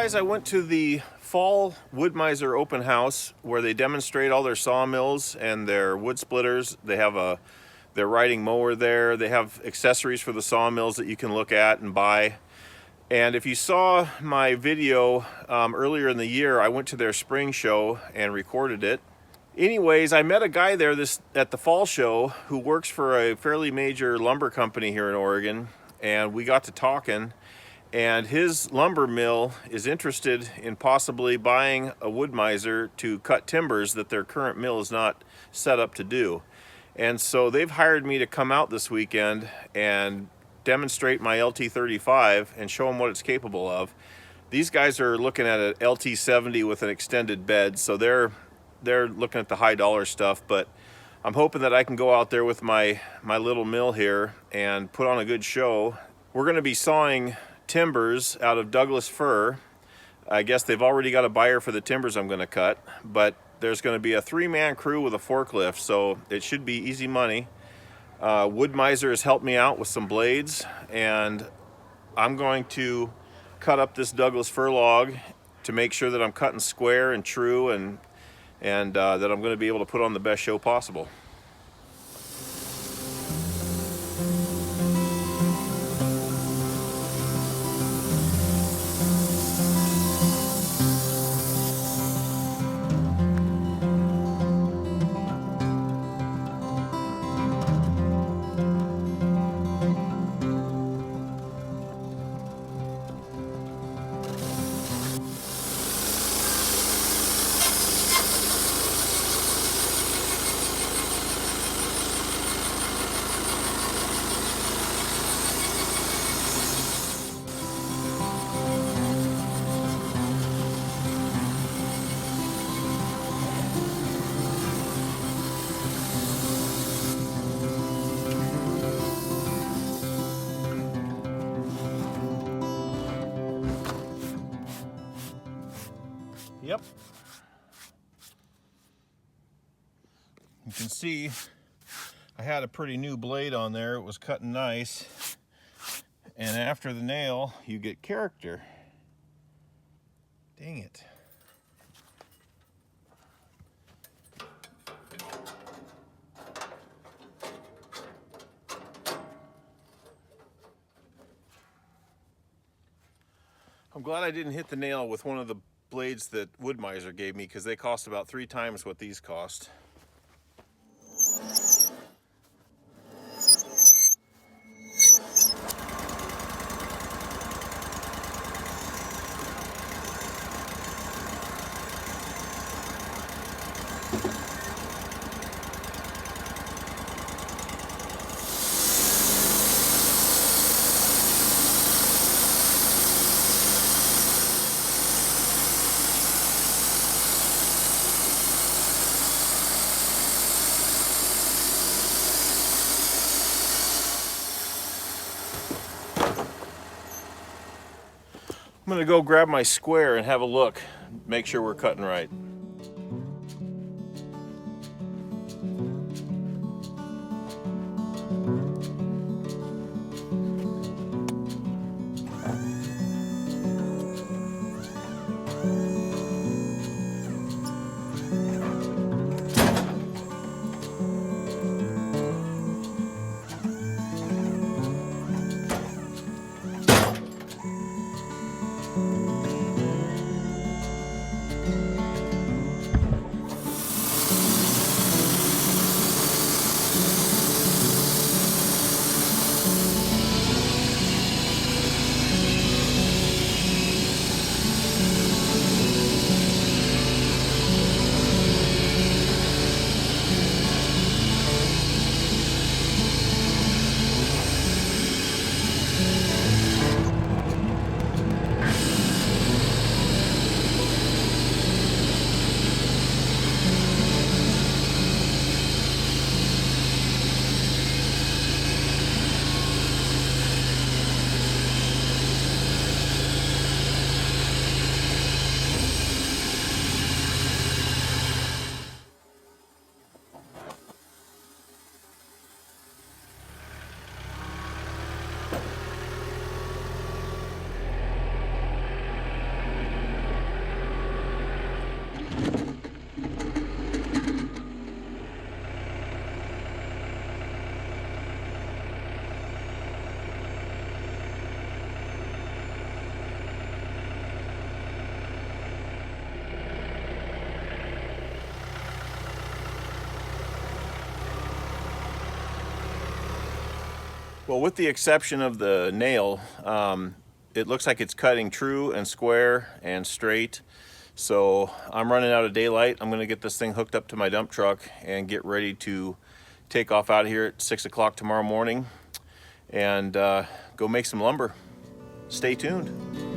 guys, I went to the fall Wood-Mizer open house where they demonstrate all their sawmills and their wood splitters. They have their riding mower there. They have accessories for the sawmills that you can look at and buy. And if you saw my video earlier in the year, I went to their spring show and recorded it. Anyways, I met a guy there at the fall show who works for a fairly major lumber company here in Oregon, and we got to talking. And his lumber mill is interested in possibly buying a Wood-Mizer to cut timbers that their current mill is not set up to do. And so they've hired me to come out this weekend and demonstrate my LT35 and show them what it's capable of. These guys are looking at an LT70 with an extended bed, so they're looking at the high dollar stuff, but I'm hoping that I can go out there with my little mill here and put on a good show. We're going to be sawing timbers out of Douglas fir. I guess they've already got a buyer for the timbers I'm going to cut, but there's going to be a 3-man crew with a forklift, so it should be easy money. Wood-Mizer has helped me out with some blades, and I'm going to cut up this Douglas fir log to make sure that I'm cutting square and true, and that I'm going to be able to put on the best show possible. Yep. You can see I had a pretty new blade on there. It was cutting nice. And after the nail, you get character. Dang it. I'm glad I didn't hit the nail with one of the blades that Wood-Mizer gave me, because they cost about 3 times what these cost. I'm gonna go grab my square and have a look, make sure we're cutting right. Well, with the exception of the nail, it looks like it's cutting true and square and straight. So I'm running out of daylight. I'm gonna get this thing hooked up to my dump truck and get ready to take off out of here at 6 o'clock tomorrow morning and go make some lumber. Stay tuned.